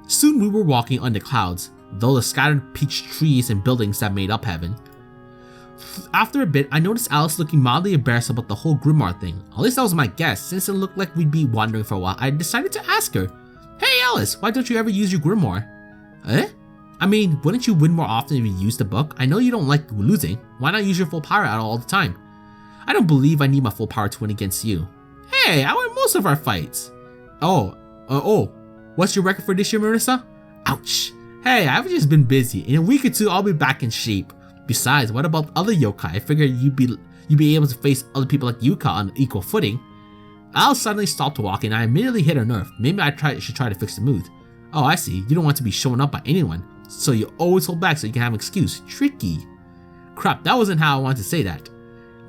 Soon we were walking on the clouds, though the scattered peach trees and buildings that made up heaven. After a bit, I noticed Alice looking mildly embarrassed about the whole grimoire thing. At least that was my guess. Since it looked like we'd be wandering for a while, I decided to ask her, "Hey Alice, why don't you ever use your grimoire?" Eh? I mean, wouldn't you win more often if you used the book? I know you don't like losing. Why not use your full power out all the time? I don't believe I need my full power to win against you. Hey, I win most of our fights. Oh, what's your record for this year, Marissa? Ouch. Hey, I've just been busy. In a week or two, I'll be back in shape. Besides, what about other yokai? I figured you'd be able to face other people like Yuka on equal footing. Alice suddenly stopped walking and I immediately hit her nerve. Maybe I should try to fix the mood. Oh, I see. You don't want to be shown up by anyone. So you always hold back so you can have an excuse. Tricky. Crap, that wasn't how I wanted to say that.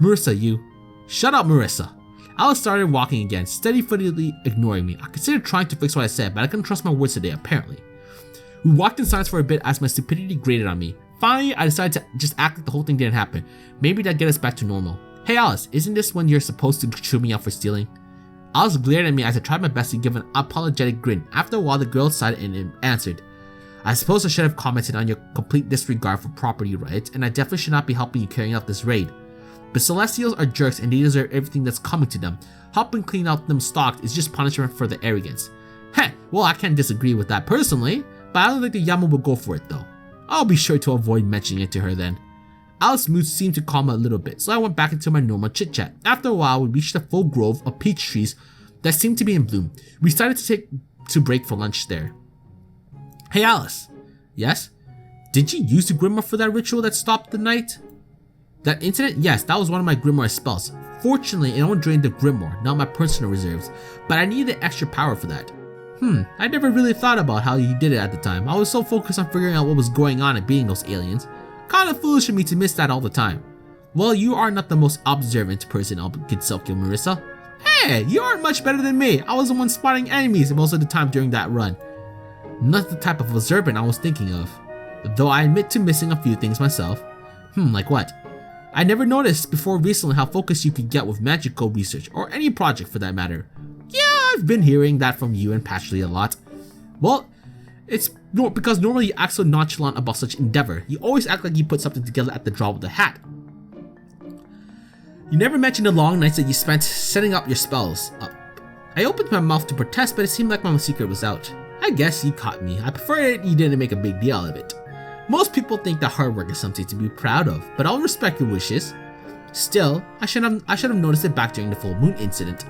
Marissa, you. Shut up, Marissa. Alice started walking again, steady-footedly ignoring me. I considered trying to fix what I said, but I couldn't trust my words today, apparently. We walked in silence for a bit as my stupidity grated on me. Finally, I decided to just act like the whole thing didn't happen. Maybe that'd get us back to normal. Hey Alice, isn't this when you're supposed to chew me up for stealing? Alice glared at me as I tried my best to give an apologetic grin. After a while, the girl sighed and answered, I suppose I should have commented on your complete disregard for property rights, and I definitely should not be helping you carrying out this raid. But Celestials are jerks and they deserve everything that's coming to them. Helping clean out them stocked is just punishment for their arrogance. Heh, well I can't disagree with that personally, but I don't think the Yama will go for it though. I'll be sure to avoid mentioning it to her then. Alice's mood seemed to calm a little bit, so I went back into my normal chit-chat. After a while, we reached a full grove of peach trees that seemed to be in bloom. We decided to break for lunch there. Hey Alice. Yes? Did you use the grimoire for that ritual that stopped the night? That incident? Yes, that was one of my grimoire spells. Fortunately, it only drained the grimoire, not my personal reserves, but I needed extra power for that. I never really thought about how you did it at the time. I was so focused on figuring out what was going on and beating those aliens. Kinda foolish of me to miss that all the time. Well, you are not the most observant person, Gidselkyo Marissa. Hey, you aren't much better than me. I was the one spotting enemies most of the time during that run. Not the type of observant I was thinking of. Though I admit to missing a few things myself. Like what? I never noticed before recently how focused you could get with magical research, or any project for that matter. Yeah, I've been hearing that from you and Patchley a lot. Well, it's because normally you act so nonchalant about such endeavor. You always act like you put something together at the drop of the hat. You never mentioned the long nights that you spent setting up your spells up. I opened my mouth to protest, but it seemed like my secret was out. I guess you caught me. I prefer it you didn't make a big deal of it. Most people think that hard work is something to be proud of, but I'll respect your wishes. Still, I should have noticed it back during the full moon incident.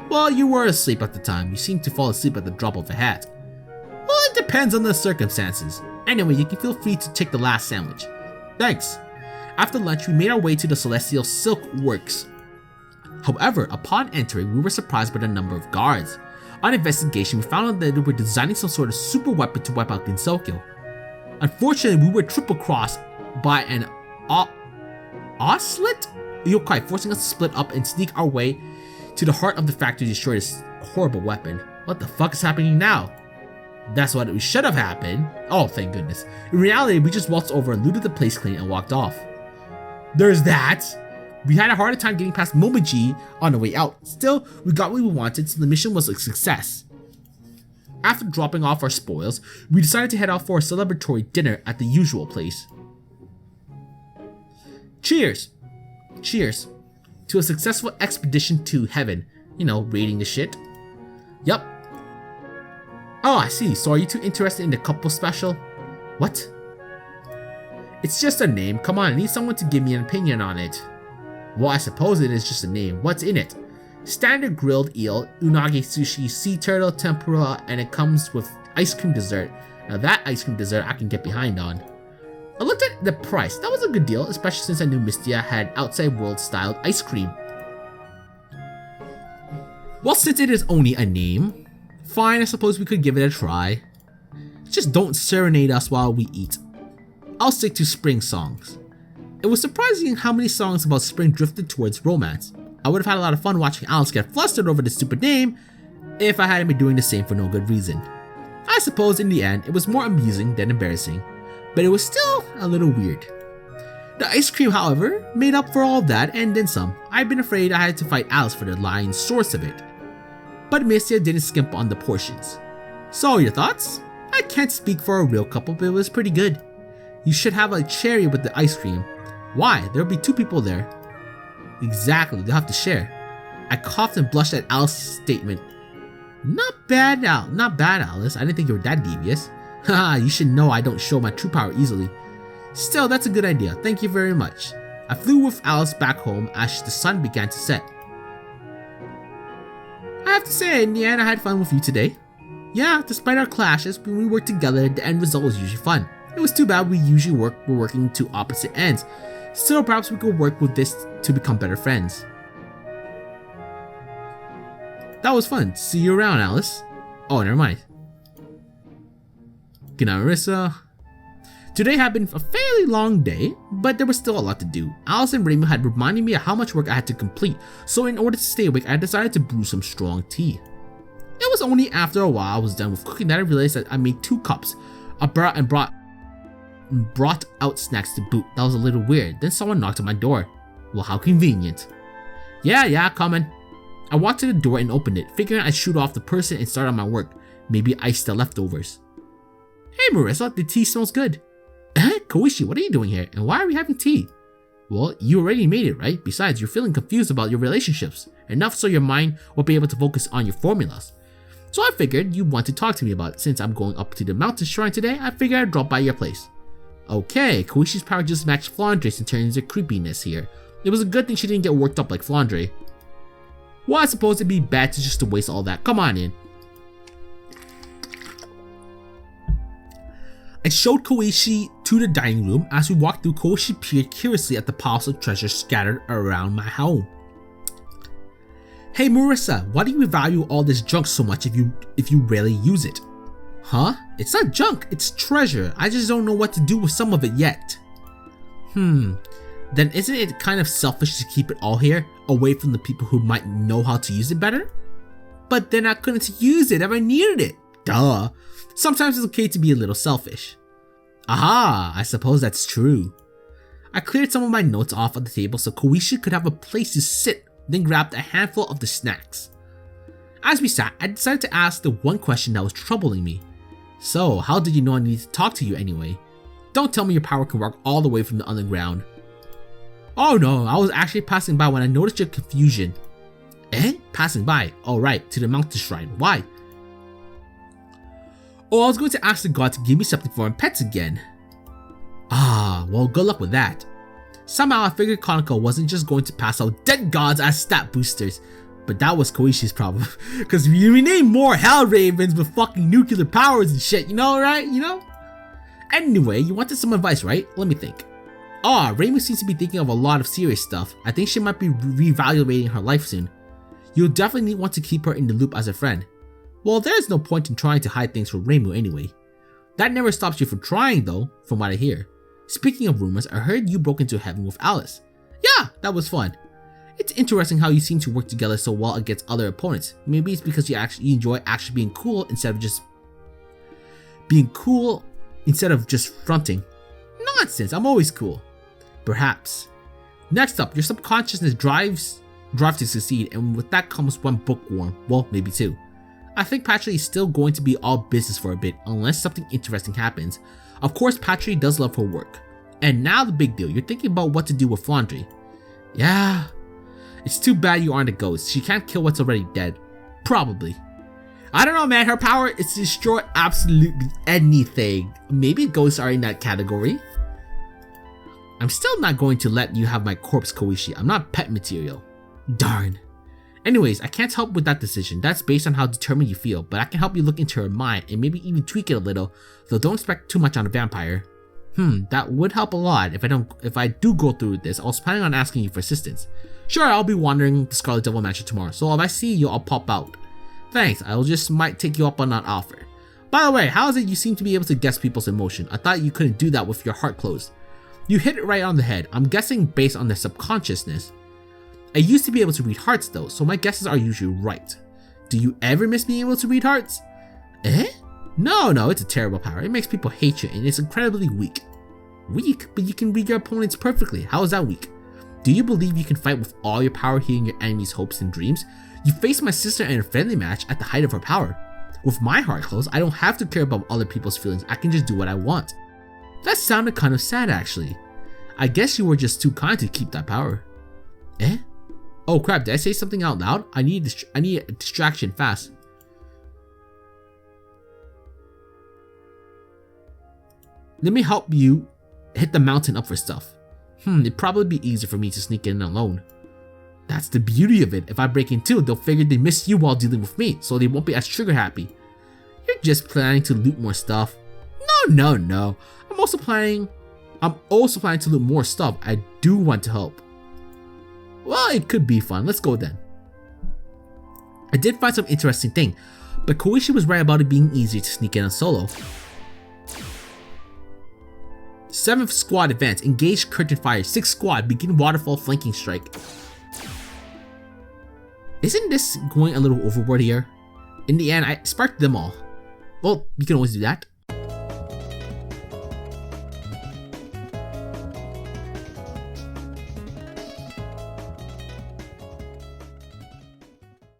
Well, you were asleep at the time. You seemed to fall asleep at the drop of a hat. Well, it depends on the circumstances. Anyway, you can feel free to take the last sandwich. Thanks. After lunch, we made our way to the Celestial Silk Works. However, upon entering, we were surprised by the number of guards. On investigation, we found out that they were designing some sort of super weapon to wipe out Gensokyo. Unfortunately, we were triple-crossed by an Oslit yokai, forcing us to split up and sneak our way to the heart of the factory to destroy this horrible weapon. What the fuck is happening now? That's what should have happened. Oh, thank goodness. In reality, we just waltzed over and looted the place clean and walked off. There's that. We had a harder time getting past Magi on the way out. Still, we got what we wanted, so the mission was a success. After dropping off our spoils, we decided to head out for a celebratory dinner at the usual place. Cheers! Cheers to a successful expedition to heaven. You know, raiding the shit. Yup. Oh, I see. So are you two interested in the couple special? What? It's just a name. Come on, I need someone to give me an opinion on it. Well, I suppose it is just a name. What's in it? Standard grilled eel, unagi sushi, sea turtle, tempura, and it comes with ice cream dessert. Now that ice cream dessert I can get behind on. I looked at the price. That was a good deal, especially since I knew Mistia had outside world styled ice cream. Well, since it is only a name, fine, I suppose we could give it a try. Just don't serenade us while we eat. I'll stick to spring songs. It was surprising how many songs about spring drifted towards romance. I would have had a lot of fun watching Alice get flustered over the stupid name if I hadn't been doing the same for no good reason. I suppose in the end, it was more amusing than embarrassing, but it was still a little weird. The ice cream, however, made up for all of that and then some. I'd been afraid I had to fight Alice for the lion's source of it. But Mistia didn't skimp on the portions. So, your thoughts? I can't speak for a real couple, but it was pretty good. You should have a cherry with the ice cream. Why? There'll be 2 people there. Exactly, they'll have to share. I coughed and blushed at Alice's statement. Not bad, Alice. I didn't think you were that devious. Haha, you should know I don't show my true power easily. Still, that's a good idea. Thank you very much. I flew with Alice back home as the sun began to set. I have to say, in the end, I had fun with you today. Yeah, despite our clashes, when we work together, the end result was usually fun. It was too bad we're working to opposite ends. Still, perhaps we could work with this to become better friends. That was fun. See you around, Alice. Oh, never mind. Good night, Marissa. Today had been a fairly long day, but there was still a lot to do. Alice and Reimu had reminded me of how much work I had to complete, so in order to stay awake, I decided to brew some strong tea. It was only after a while I was done with cooking that I realized that I made 2 cups. I brought out snacks to boot. That was a little weird. Then someone knocked on my door. Well, how convenient. Yeah, coming. I walked to the door and opened it, figuring I'd shoot off the person and start on my work. Maybe ice the leftovers. Hey Marissa, the tea smells good. Koishi, what are you doing here? And why are we having tea? Well, you already made it, right? Besides, you're feeling confused about your relationships. Enough so your mind will be able to focus on your formulas. So I figured you'd want to talk to me about it. Since I'm going up to the mountain shrine today, I figured I'd drop by your place. Okay, Koishi's power just matched Flandre's in terms of creepiness here. It was a good thing she didn't get worked up like Flandre. Well, I suppose it'd be bad to waste all that. Come on in. I showed Koishi to the dining room. As we walked through, Koishi peered curiously at the piles of treasure scattered around my home. Hey Marissa, why do you value all this junk so much if you rarely use it? Huh? It's not junk, it's treasure. I just don't know what to do with some of it yet. Then isn't it kind of selfish to keep it all here, away from the people who might know how to use it better? But then I couldn't use it if I needed it. Duh. Sometimes it's okay to be a little selfish. Aha, I suppose that's true. I cleared some of my notes off of the table so Koishi could have a place to sit, then grabbed a handful of the snacks. As we sat, I decided to ask the one question that was troubling me. So, how did you know I needed to talk to you anyway? Don't tell me your power can work all the way from the underground. Oh no, I was actually passing by when I noticed your confusion. Passing by? Alright, to the mountain shrine. Why? Oh, I was going to ask the god to give me something for my pets again. Ah, well, good luck with that. Somehow I figured Konako wasn't just going to pass out dead gods as stat boosters. But that was Koishi's problem. Cause we need more Hell Ravens with fucking nuclear powers and shit, you know, right? You know? Anyway, you wanted some advice, right? Let me think. Reimu seems to be thinking of a lot of serious stuff. I think she might be reevaluating her life soon. You'll definitely want to keep her in the loop as a friend. Well, there's no point in trying to hide things from Reimu anyway. That never stops you from trying though, from what I hear. Speaking of rumors, I heard you broke into heaven with Alice. Yeah, that was fun. It's interesting how you seem to work together so well against other opponents. Maybe it's because you enjoy actually being cool instead of just fronting. Nonsense, I'm always cool. Perhaps. Next up, your subconsciousness drives to succeed, and with that comes one bookworm. Well, maybe 2. I think Patry is still going to be all business for a bit, unless something interesting happens. Of course, Patry does love her work. And now the big deal, you're thinking about what to do with Flandre. Yeah, it's too bad you aren't a ghost. She can't kill what's already dead. Probably. I don't know, man, her power is to destroy absolutely anything. Maybe ghosts are in that category. I'm still not going to let you have my corpse, Koishi. I'm not pet material. Darn. Anyways, I can't help with that decision. That's based on how determined you feel, but I can help you look into her mind and maybe even tweak it a little, though don't expect too much on a vampire. That would help a lot if I do go through with this. I was planning on asking you for assistance. Sure, I'll be wandering the Scarlet Devil Mansion tomorrow, so if I see you, I'll pop out. Thanks, might take you up on that offer. By the way, how is it you seem to be able to guess people's emotion? I thought you couldn't do that with your heart closed. You hit it right on the head. I'm guessing based on their subconsciousness. I used to be able to read hearts though, so my guesses are usually right. Do you ever miss being able to read hearts? No, it's a terrible power. It makes people hate you and it's incredibly weak. Weak? But you can read your opponents perfectly. How is that weak? Do you believe you can fight with all your power hearing your enemy's hopes and dreams? You faced my sister in a friendly match at the height of her power. With my heart closed, I don't have to care about other people's feelings. I can just do what I want. That sounded kind of sad actually. I guess you were just too kind to keep that power. Eh? Oh crap, did I say something out loud? I need a distraction fast. Let me help you hit the mountain up for stuff. It'd probably be easier for me to sneak in alone. That's the beauty of it. If I break in too, they'll figure they missed you while dealing with me, so they won't be as trigger happy. You're just planning to loot more stuff. No. I'm also planning to loot more stuff. I do want to help. Well, it could be fun. Let's go then. I did find some interesting thing, but Koishi was right about it being easier to sneak in on solo. 7th squad advance. Engage curtain fire. 6th squad. Begin waterfall flanking strike. Isn't this going a little overboard here? In the end, I sparked them all. Well, you can always do that.